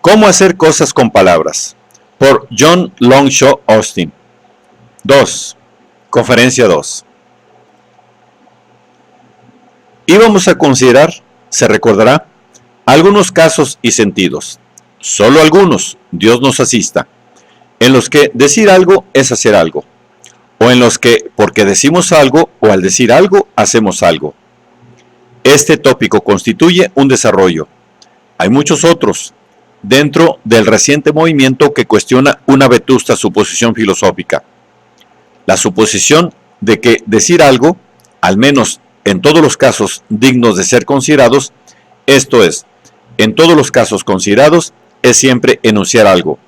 ¿Cómo hacer cosas con palabras? Por John Longshaw Austin. 2. Conferencia 2. Íbamos a considerar, se recordará, algunos casos y sentidos, solo algunos, Dios nos asista, en los que decir algo es hacer algo, o en los que porque decimos algo o al decir algo hacemos algo. Este tópico constituye un desarrollo. Hay muchos otros, dentro del reciente movimiento que cuestiona una vetusta suposición filosófica. La suposición de que decir algo, al menos en todos los casos dignos de ser considerados, esto es, en todos los casos considerados, es siempre enunciar algo,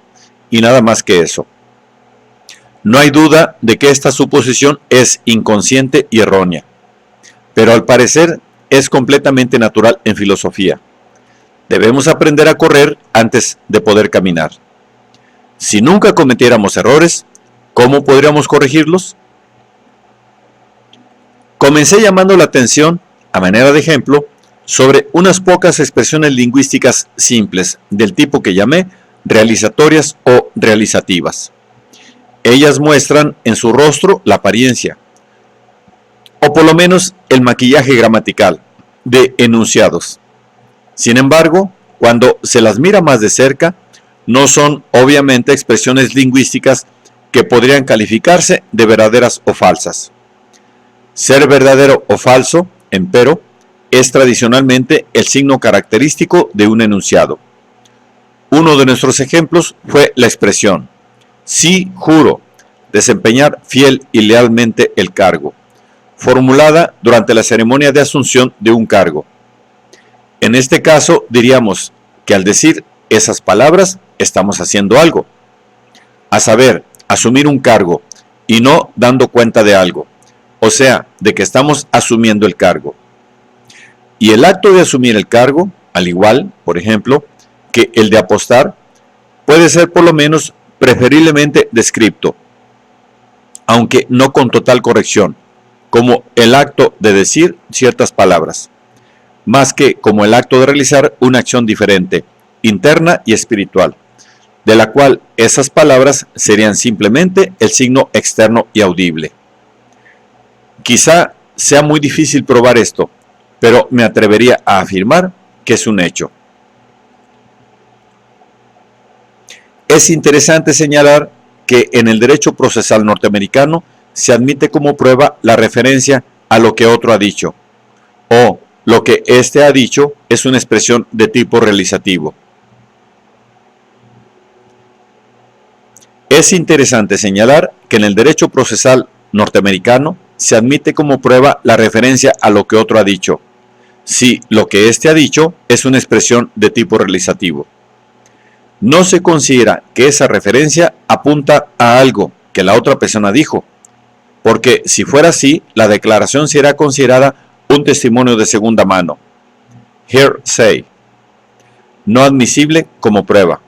y nada más que eso. No hay duda de que esta suposición es inconsciente y errónea, pero al parecer es completamente natural en filosofía. Debemos aprender a correr antes de poder caminar. Si nunca cometiéramos errores, ¿cómo podríamos corregirlos? Comencé llamando la atención, a manera de ejemplo, sobre unas pocas expresiones lingüísticas simples, del tipo que llamé realizatorias o realizativas. Ellas muestran en su rostro la apariencia, o por lo menos el maquillaje gramatical, de enunciados. Sin embargo, cuando se las mira más de cerca, no son obviamente expresiones lingüísticas que podrían calificarse de verdaderas o falsas. Ser verdadero o falso, empero, es tradicionalmente el signo característico de un enunciado. Uno de nuestros ejemplos fue la expresión: sí juro desempeñar fiel y lealmente el cargo, formulada durante la ceremonia de asunción de un cargo. En este caso diríamos que al decir esas palabras estamos haciendo algo, a saber, asumir un cargo y no dando cuenta de algo, o sea, de que estamos asumiendo el cargo. Y el acto de asumir el cargo, al igual, por ejemplo, que el de apostar, puede ser por lo menos preferiblemente descripto, aunque no con total corrección, como el acto de decir ciertas palabras, más que como el acto de realizar una acción diferente, interna y espiritual, de la cual esas palabras serían simplemente el signo externo y audible. Quizá sea muy difícil probar esto, pero me atrevería a afirmar que es un hecho. Es interesante señalar que en el derecho procesal norteamericano se admite como prueba la referencia a lo que otro ha dicho, o lo que éste ha dicho es una expresión de tipo realizativo. Es interesante señalar que en el derecho procesal norteamericano se admite como prueba la referencia a lo que otro ha dicho, si lo que éste ha dicho es una expresión de tipo realizativo. No se considera que esa referencia apunta a algo que la otra persona dijo, porque si fuera así, la declaración será considerada un testimonio de segunda mano, hearsay, no admisible como prueba,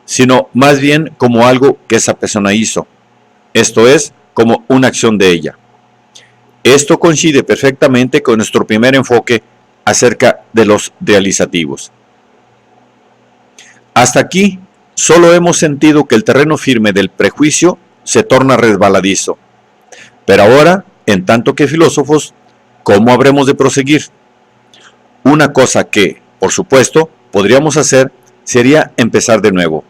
sino más bien como algo que esa persona hizo, esto es, como una acción de ella. Esto coincide perfectamente con nuestro primer enfoque acerca de los realizativos. Hasta aquí, solo hemos sentido que el terreno firme del prejuicio se torna resbaladizo. Pero ahora, en tanto que filósofos, ¿cómo habremos de proseguir? Una cosa que, por supuesto, podríamos hacer sería empezar de nuevo.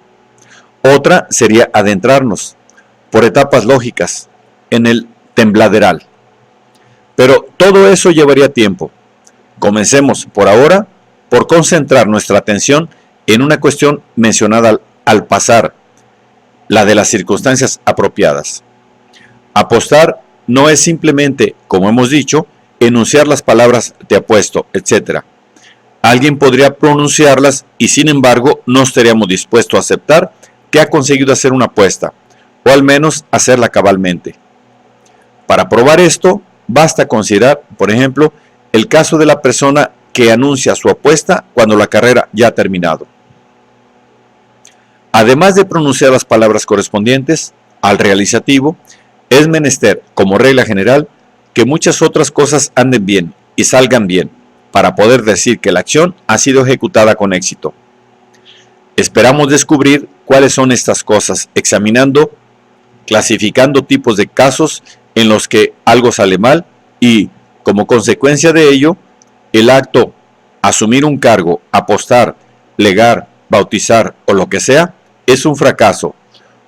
Otra sería adentrarnos, por etapas lógicas, en el tembladeral. Pero todo eso llevaría tiempo. Comencemos, por ahora, por concentrar nuestra atención en una cuestión mencionada al pasar, la de las circunstancias apropiadas. Apostar no es simplemente, como hemos dicho, enunciar las palabras te apuesto, etc. Alguien podría pronunciarlas y sin embargo no estaríamos dispuestos a aceptar que ha conseguido hacer una apuesta, o al menos hacerla cabalmente. Para probar esto, basta considerar, por ejemplo, el caso de la persona que anuncia su apuesta cuando la carrera ya ha terminado. Además de pronunciar las palabras correspondientes al realizativo, es menester, como regla general, que muchas otras cosas anden bien y salgan bien, para poder decir que la acción ha sido ejecutada con éxito. Esperamos descubrir cuáles son estas cosas, examinando, clasificando tipos de casos en los que algo sale mal y, como consecuencia de ello, el acto, asumir un cargo, apostar, legar, bautizar o lo que sea, es un fracaso,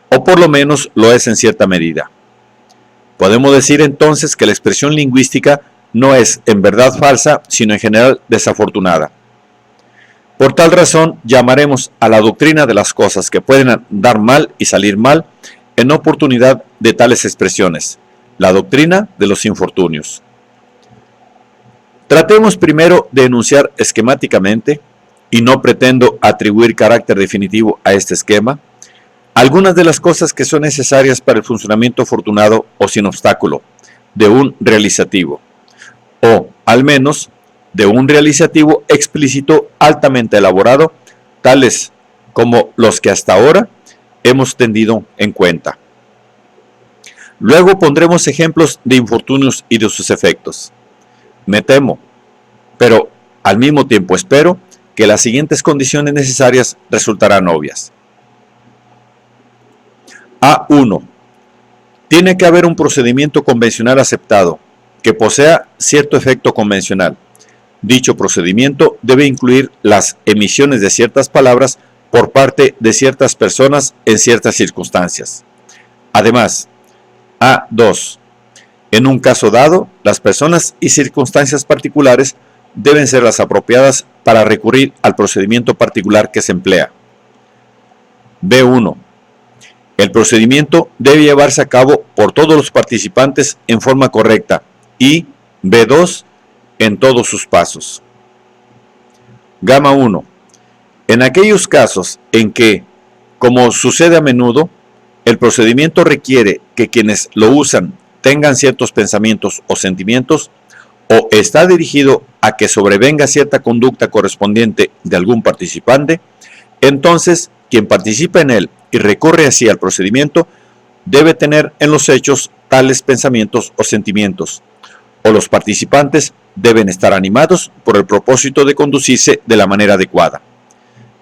o por lo menos lo es en cierta medida. Podemos decir entonces que la expresión lingüística no es en verdad falsa, sino en general desafortunada. Por tal razón, llamaremos a la doctrina de las cosas que pueden dar mal y salir mal en oportunidad de tales expresiones, la doctrina de los infortunios. Tratemos primero de enunciar esquemáticamente, y no pretendo atribuir carácter definitivo a este esquema, algunas de las cosas que son necesarias para el funcionamiento afortunado o sin obstáculo de un realizativo, o al menos de un realizativo explícito altamente elaborado, tales como los que hasta ahora hemos tenido en cuenta. Luego pondremos ejemplos de infortunios y de sus efectos. Me temo, pero al mismo tiempo espero, que las siguientes condiciones necesarias resultarán obvias. A1. Tiene que haber un procedimiento convencional aceptado, que posea cierto efecto convencional. Dicho procedimiento debe incluir las emisiones de ciertas palabras por parte de ciertas personas en ciertas circunstancias. Además, A2. En un caso dado, las personas y circunstancias particulares deben ser las apropiadas para recurrir al procedimiento particular que se emplea. B1. El procedimiento debe llevarse a cabo por todos los participantes en forma correcta y B2. En todos sus pasos. Gamma 1. En aquellos casos en que, como sucede a menudo, el procedimiento requiere que quienes lo usan tengan ciertos pensamientos o sentimientos, o está dirigido a que sobrevenga cierta conducta correspondiente de algún participante, entonces quien participa en él y recurre así al procedimiento debe tener en los hechos tales pensamientos o sentimientos, o los participantes deben estar animados por el propósito de conducirse de la manera adecuada.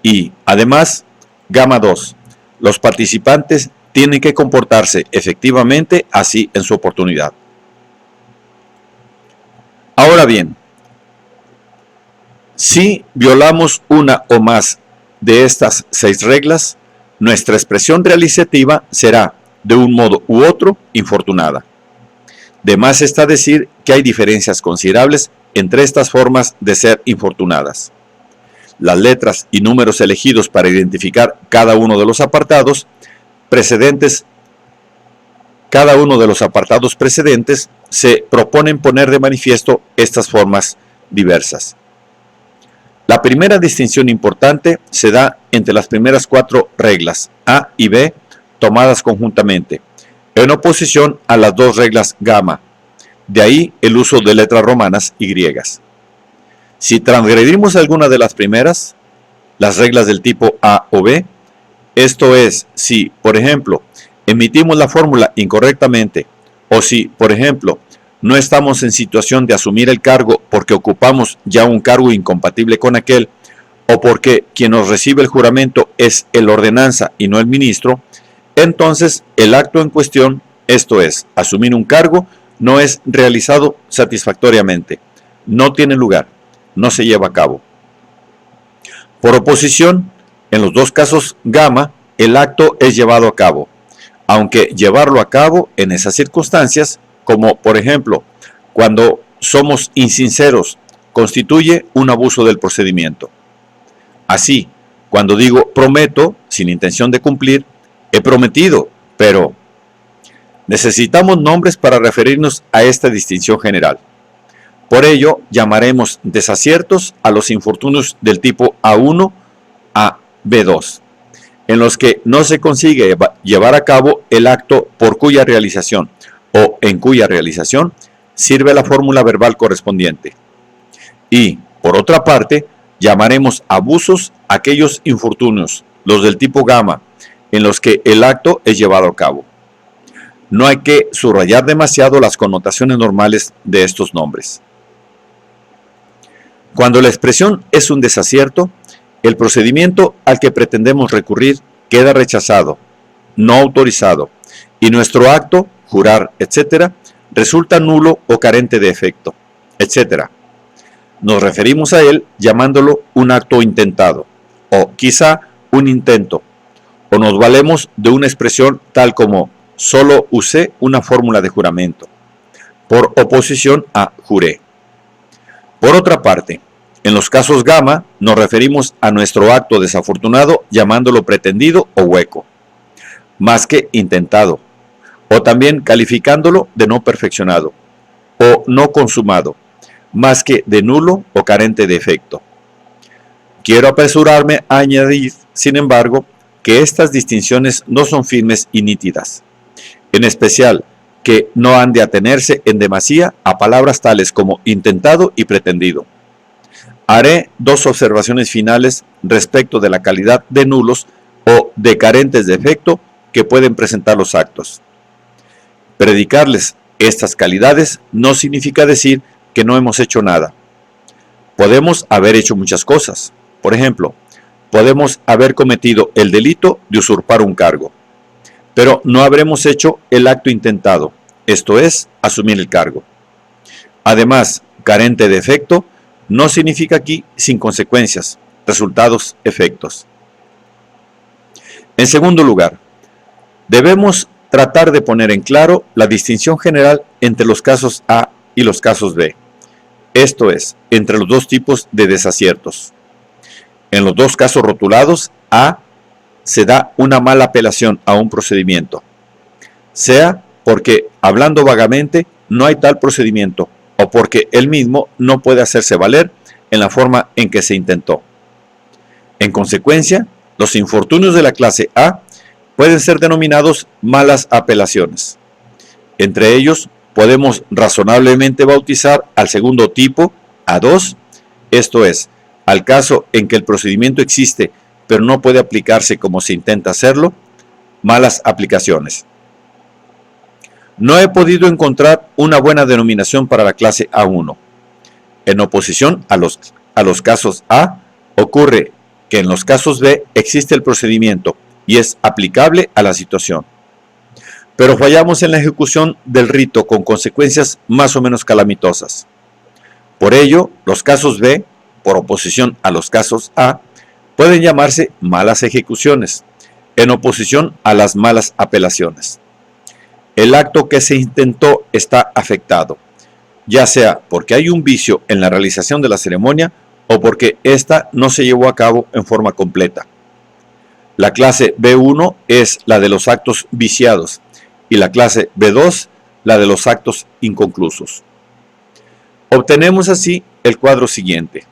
Y, además, Gamma 2. Los participantes tienen que comportarse efectivamente así en su oportunidad. Ahora bien, si violamos una o más de estas 6 reglas, nuestra expresión realizativa será, de un modo u otro, infortunada. De más está decir que hay diferencias considerables entre estas formas de ser infortunadas. Las letras y números elegidos para identificar cada uno de los apartados precedentes se proponen poner de manifiesto estas formas diversas. La primera distinción importante se da entre las primeras 4 reglas A y B tomadas conjuntamente, en oposición a las 2 reglas gamma, de ahí el uso de letras romanas y griegas. Si transgredimos alguna de las primeras, las reglas del tipo A o B, esto es, si, por ejemplo, emitimos la fórmula incorrectamente, o si, por ejemplo, no estamos en situación de asumir el cargo porque ocupamos ya un cargo incompatible con aquel, o porque quien nos recibe el juramento es el ordenanza y no el ministro, entonces el acto en cuestión, esto es, asumir un cargo, no es realizado satisfactoriamente, no tiene lugar, no se lleva a cabo. Por oposición, en los 2 casos gamma, el acto es llevado a cabo, aunque llevarlo a cabo en esas circunstancias, como por ejemplo, cuando somos insinceros, constituye un abuso del procedimiento. Así, cuando digo prometo, sin intención de cumplir, he prometido, pero necesitamos nombres para referirnos a esta distinción general. Por ello, llamaremos desaciertos a los infortunios del tipo A1 a B2, en los que no se consigue llevar a cabo el acto por cuya realización o en cuya realización sirve la fórmula verbal correspondiente. Y, por otra parte, llamaremos abusos aquellos infortunios, los del tipo gamma, en los que el acto es llevado a cabo. No hay que subrayar demasiado las connotaciones normales de estos nombres. Cuando la expresión es un desacierto, el procedimiento al que pretendemos recurrir queda rechazado, no autorizado, y nuestro acto, jurar, etc., resulta nulo o carente de efecto, etc. Nos referimos a él llamándolo un acto intentado, o quizá un intento, o nos valemos de una expresión tal como solo usé una fórmula de juramento, por oposición a juré. Por otra parte, en los casos gamma nos referimos a nuestro acto desafortunado llamándolo pretendido o hueco, más que intentado, o también calificándolo de no perfeccionado, o no consumado, más que de nulo o carente de efecto. Quiero apresurarme a añadir, sin embargo, que estas distinciones no son firmes y nítidas, en especial que no han de atenerse en demasía a palabras tales como intentado y pretendido. Haré dos observaciones finales respecto de la calidad de nulos o de carentes de efecto que pueden presentar los actos. Predicarles estas calidades no significa decir que no hemos hecho nada. Podemos haber hecho muchas cosas. Por ejemplo, podemos haber cometido el delito de usurpar un cargo, pero no habremos hecho el acto intentado, esto es, asumir el cargo. Además, carente de efecto no significa aquí sin consecuencias, resultados, efectos. En segundo lugar, debemos tratar de poner en claro la distinción general entre los casos A y los casos B, esto es, entre los dos tipos de desaciertos. En los dos casos rotulados, A se da una mala apelación a un procedimiento, sea porque, hablando vagamente, no hay tal procedimiento, o porque él mismo no puede hacerse valer en la forma en que se intentó. En consecuencia, los infortunios de la clase A pueden ser denominados malas apelaciones. Entre ellos, podemos razonablemente bautizar al segundo tipo, A2, esto es, al caso en que el procedimiento existe, pero no puede aplicarse como se intenta hacerlo, malas aplicaciones. No he podido encontrar una buena denominación para la clase A1. En oposición a los casos A, ocurre que en los casos B existe el procedimiento y es aplicable a la situación. Pero fallamos en la ejecución del rito con consecuencias más o menos calamitosas. Por ello, los casos B, por oposición a los casos A, pueden llamarse malas ejecuciones, en oposición a las malas apelaciones. El acto que se intentó está afectado, ya sea porque hay un vicio en la realización de la ceremonia o porque ésta no se llevó a cabo en forma completa. La clase B1 es la de los actos viciados y la clase B2 la de los actos inconclusos. Obtenemos así el cuadro siguiente.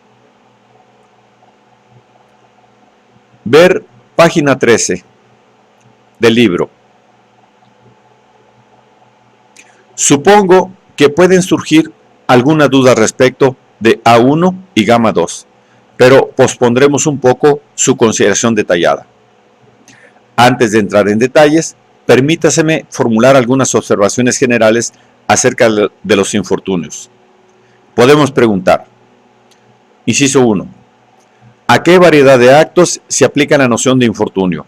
Ver página 13 del libro. Supongo que pueden surgir alguna duda respecto de A1 y gamma 2, pero pospondremos un poco su consideración detallada. Antes de entrar en detalles, permítaseme formular algunas observaciones generales acerca de los infortunios. Podemos preguntar, inciso 1, ¿a qué variedad de actos se aplica la noción de infortunio?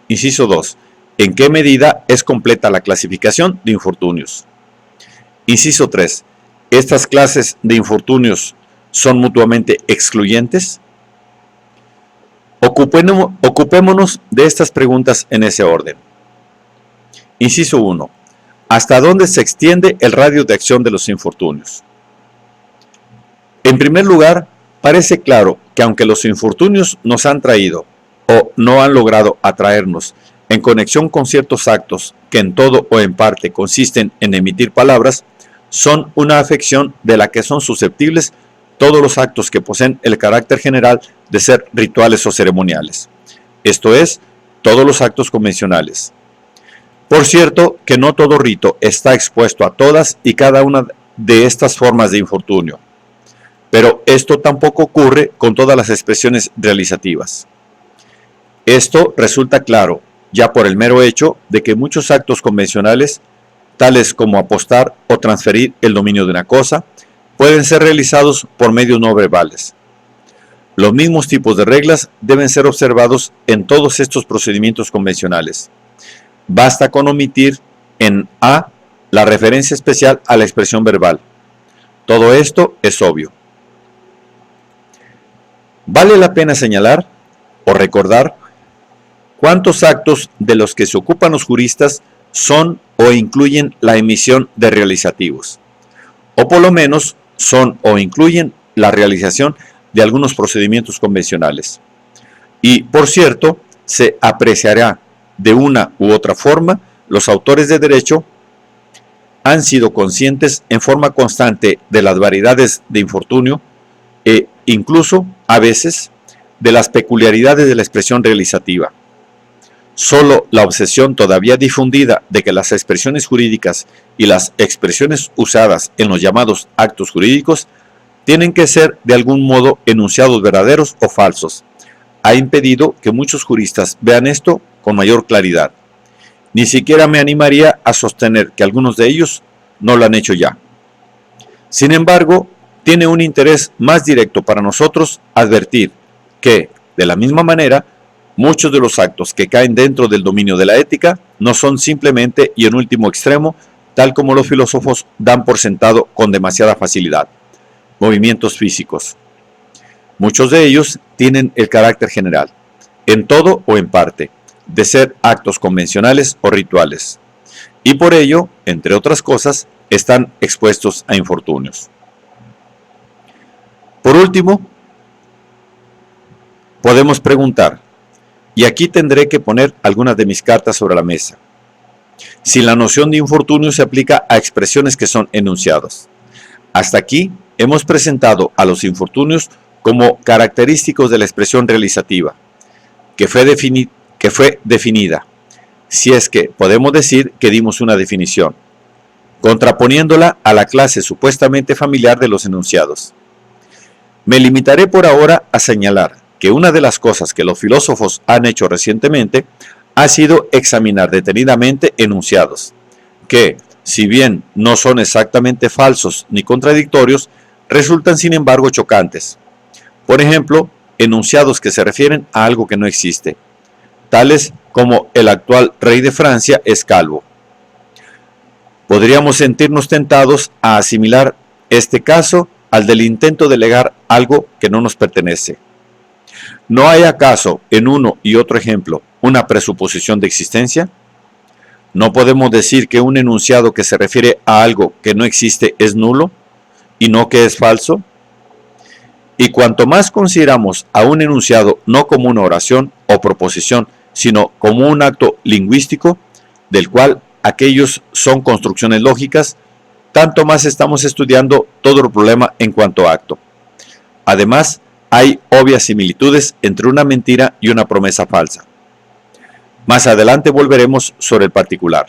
Inciso 2, ¿en qué medida es completa la clasificación de infortunios? Inciso 3, ¿estas clases de infortunios son mutuamente excluyentes? Ocupémonos de estas preguntas en ese orden. Inciso 1. ¿Hasta dónde se extiende el radio de acción de los infortunios? En primer lugar, parece claro que aunque los infortunios nos han traído o no han logrado atraernos en conexión con ciertos actos que en todo o en parte consisten en emitir palabras, son una afección de la que son susceptibles todos los actos que poseen el carácter general de ser rituales o ceremoniales, esto es, todos los actos convencionales. Por cierto que no todo rito está expuesto a todas y cada una de estas formas de infortunio, pero esto tampoco ocurre con todas las expresiones realizativas. Esto resulta claro ya por el mero hecho de que muchos actos convencionales, tales como apostar o transferir el dominio de una cosa, pueden ser realizados por medios no verbales. Los mismos tipos de reglas deben ser observados en todos estos procedimientos convencionales. Basta con omitir en A la referencia especial a la expresión verbal. Todo esto es obvio. Vale la pena señalar o recordar cuántos actos de los que se ocupan los juristas son o incluyen la emisión de realizativos, o por lo menos son o incluyen la realización de algunos procedimientos convencionales. Y, por cierto, se apreciará de una u otra forma, los autores de derecho han sido conscientes en forma constante de las variedades de infortunio e incluso, a veces, de las peculiaridades de la expresión realizativa. Solo la obsesión todavía difundida de que las expresiones jurídicas y las expresiones usadas en los llamados actos jurídicos tienen que ser de algún modo enunciados verdaderos o falsos, ha impedido que muchos juristas vean esto con mayor claridad. Ni siquiera me animaría a sostener que algunos de ellos no lo han hecho ya. Sin embargo, tiene un interés más directo para nosotros advertir que, de la misma manera, muchos de los actos que caen dentro del dominio de la ética no son simplemente y en último extremo, tal como los filósofos dan por sentado con demasiada facilidad, movimientos físicos. Muchos de ellos tienen el carácter general, en todo o en parte, de ser actos convencionales o rituales, y por ello, entre otras cosas, están expuestos a infortunios. Por último, podemos preguntar, y aquí tendré que poner algunas de mis cartas sobre la mesa, si la noción de infortunio se aplica a expresiones que son enunciados. Hasta aquí hemos presentado a los infortunios como característicos de la expresión realizativa, que fue definida, si es que podemos decir que dimos una definición, contraponiéndola a la clase supuestamente familiar de los enunciados. Me limitaré por ahora a señalar que una de las cosas que los filósofos han hecho recientemente ha sido examinar detenidamente enunciados, que, si bien no son exactamente falsos ni contradictorios, resultan sin embargo chocantes. Por ejemplo, enunciados que se refieren a algo que no existe, tales como el actual rey de Francia es calvo. Podríamos sentirnos tentados a asimilar este caso al del intento de legar algo que no nos pertenece. ¿No hay acaso en uno y otro ejemplo una presuposición de existencia? ¿No podemos decir que un enunciado que se refiere a algo que no existe es nulo y no que es falso? Y cuanto más consideramos a un enunciado no como una oración o proposición, sino como un acto lingüístico, del cual aquellos son construcciones lógicas, tanto más estamos estudiando todo el problema en cuanto a acto. Además, hay obvias similitudes entre una mentira y una promesa falsa. Más adelante volveremos sobre el particular.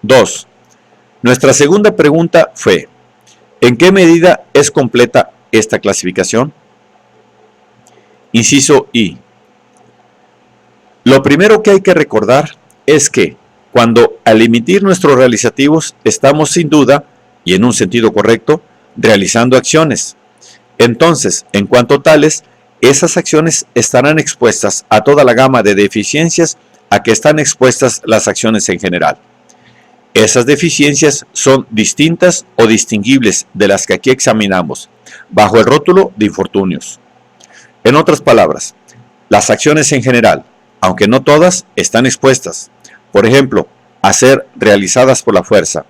2. Nuestra segunda pregunta fue, ¿en qué medida es completa esta clasificación? Inciso I. Lo primero que hay que recordar es que, cuando al emitir nuestros realizativos estamos sin duda, y en un sentido correcto, realizando acciones. Entonces, en cuanto tales, esas acciones estarán expuestas a toda la gama de deficiencias a que están expuestas las acciones en general. Esas deficiencias son distintas o distinguibles de las que aquí examinamos, bajo el rótulo de infortunios. En otras palabras, las acciones en general, aunque no todas, están expuestas, por ejemplo, a ser realizadas por la fuerza,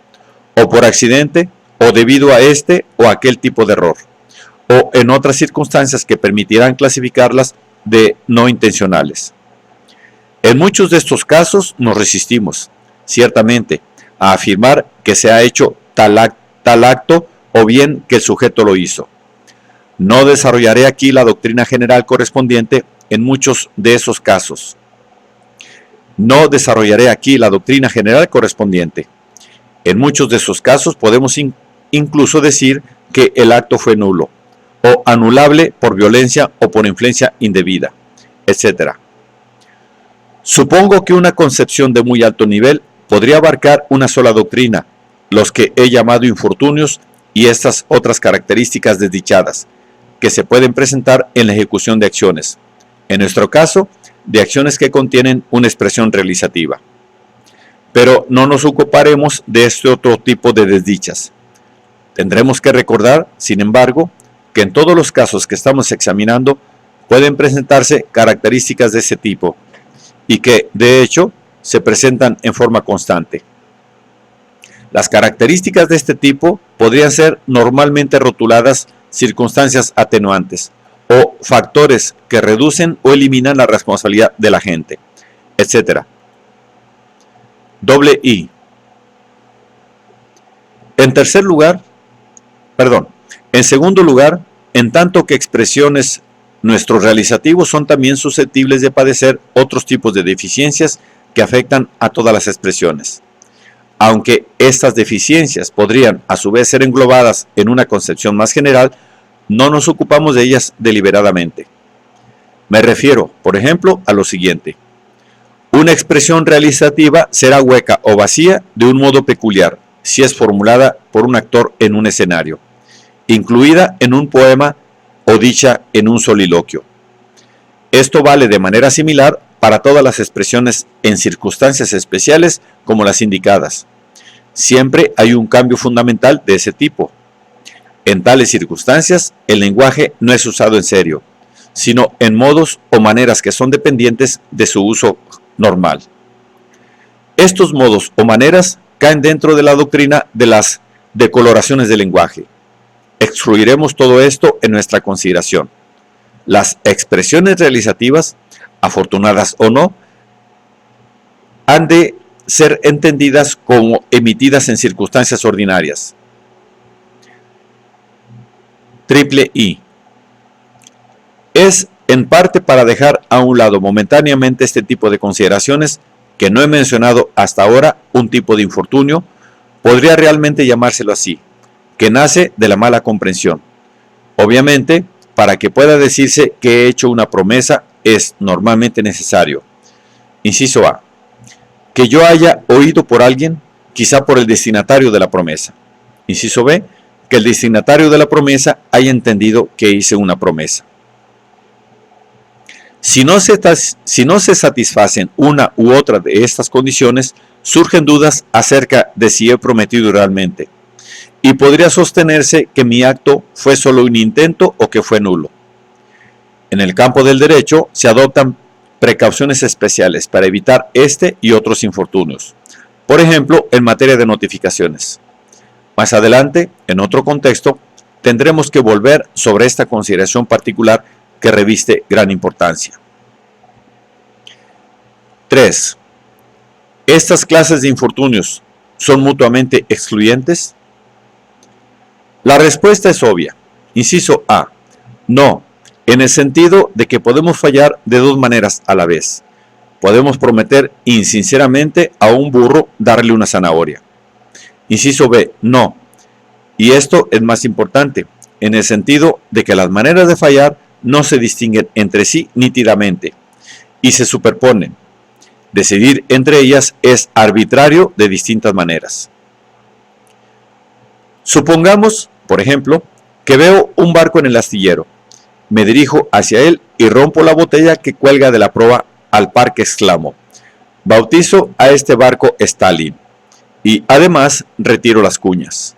o por accidente, o debido a este o aquel tipo de error, o en otras circunstancias que permitirán clasificarlas de no intencionales. En muchos de estos casos nos resistimos, ciertamente, a afirmar que se ha hecho tal acto o bien que el sujeto lo hizo. No desarrollaré aquí la doctrina general correspondiente en muchos de esos casos. En muchos de esos casos podemos incluso decir que el acto fue nulo, o anulable por violencia o por influencia indebida, etc. Supongo que una concepción de muy alto nivel podría abarcar una sola doctrina, los que he llamado infortunios y estas otras características desdichadas, que se pueden presentar en la ejecución de acciones. En nuestro caso, de acciones que contienen una expresión realizativa. Pero no nos ocuparemos de este otro tipo de desdichas. Tendremos que recordar, sin embargo, que en todos los casos que estamos examinando pueden presentarse características de ese tipo y que, de hecho, se presentan en forma constante. Las características de este tipo podrían ser normalmente rotuladas circunstancias atenuantes o factores que reducen o eliminan la responsabilidad del agente, etc. I. En segundo lugar, en tanto que expresiones, nuestros realizativos son también susceptibles de padecer otros tipos de deficiencias que afectan a todas las expresiones. Aunque estas deficiencias podrían a su vez ser englobadas en una concepción más general, no nos ocupamos de ellas deliberadamente. Me refiero, por ejemplo, a lo siguiente. Una expresión realizativa será hueca o vacía de un modo peculiar si es formulada por un actor en un escenario, incluida en un poema o dicha en un soliloquio. Esto vale de manera similar para todas las expresiones en circunstancias especiales como las indicadas. Siempre hay un cambio fundamental de ese tipo. En tales circunstancias, el lenguaje no es usado en serio, sino en modos o maneras que son dependientes de su uso normal. Estos modos o maneras caen dentro de la doctrina de las decoloraciones del lenguaje. Excluiremos todo esto en nuestra consideración. Las expresiones realizativas, afortunadas o no, han de ser entendidas como emitidas en circunstancias ordinarias. I. Es en parte para dejar a un lado momentáneamente este tipo de consideraciones que no he mencionado hasta ahora un tipo de infortunio, podría realmente llamárselo así, que nace de la mala comprensión. Obviamente, para que pueda decirse que he hecho una promesa es normalmente necesario. Inciso A. Que yo haya oído por alguien, quizá por el destinatario de la promesa. Inciso B. Que el destinatario de la promesa haya entendido que hice una promesa. Si no se satisfacen una u otra de estas condiciones, surgen dudas acerca de si he prometido realmente, y podría sostenerse que mi acto fue solo un intento o que fue nulo. En el campo del derecho se adoptan precauciones especiales para evitar este y otros infortunios, por ejemplo, en materia de notificaciones. Más adelante, en otro contexto, tendremos que volver sobre esta consideración particular que reviste gran importancia. 3. ¿Estas clases de infortunios son mutuamente excluyentes? La respuesta es obvia. Inciso A. No, en el sentido de que podemos fallar de dos maneras a la vez. Podemos prometer insinceramente a un burro darle una zanahoria. Inciso B. No. Y esto es más importante, en el sentido de que las maneras de fallar no se distinguen entre sí nítidamente y se superponen. Decidir entre ellas es arbitrario de distintas maneras. Supongamos, por ejemplo, que veo un barco en el astillero. Me dirijo hacia él y rompo la botella que cuelga de la proa al par que exclamo: bautizo a este barco Stalin. Y además retiro las cuñas.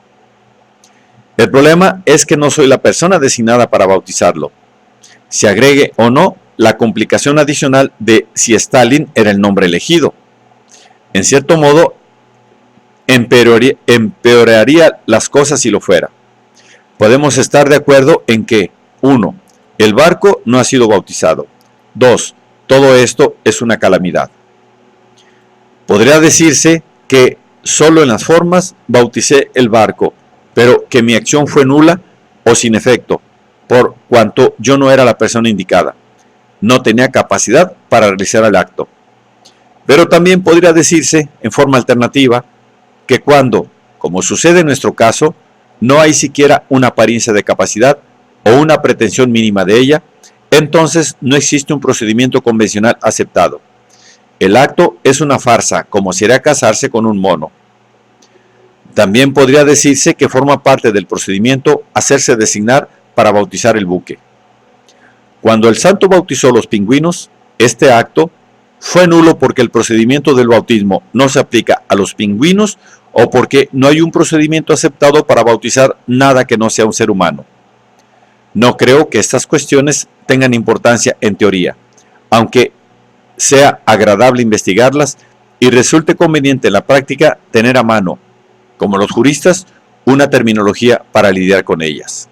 El problema es que no soy la persona designada para bautizarlo. Se agregue o no la complicación adicional de si Stalin era el nombre elegido. En cierto modo, empeoraría las cosas si lo fuera. Podemos estar de acuerdo en que 1. El barco no ha sido bautizado. 2. Todo esto es una calamidad. Podría decirse que solo en las formas bauticé el barco, pero que mi acción fue nula o sin efecto, por cuanto yo no era la persona indicada. No tenía capacidad para realizar el acto. Pero también podría decirse, en forma alternativa, que cuando, como sucede en nuestro caso, no hay siquiera una apariencia de capacidad o una pretensión mínima de ella, entonces no existe un procedimiento convencional aceptado. El acto es una farsa, como sería casarse con un mono. También podría decirse que forma parte del procedimiento hacerse designar para bautizar el buque. Cuando el santo bautizó los pingüinos, este acto fue nulo porque el procedimiento del bautismo no se aplica a los pingüinos o porque no hay un procedimiento aceptado para bautizar nada que no sea un ser humano. No creo que estas cuestiones tengan importancia en teoría, aunque sea agradable investigarlas y resulte conveniente en la práctica tener a mano, como los juristas, una terminología para lidiar con ellas.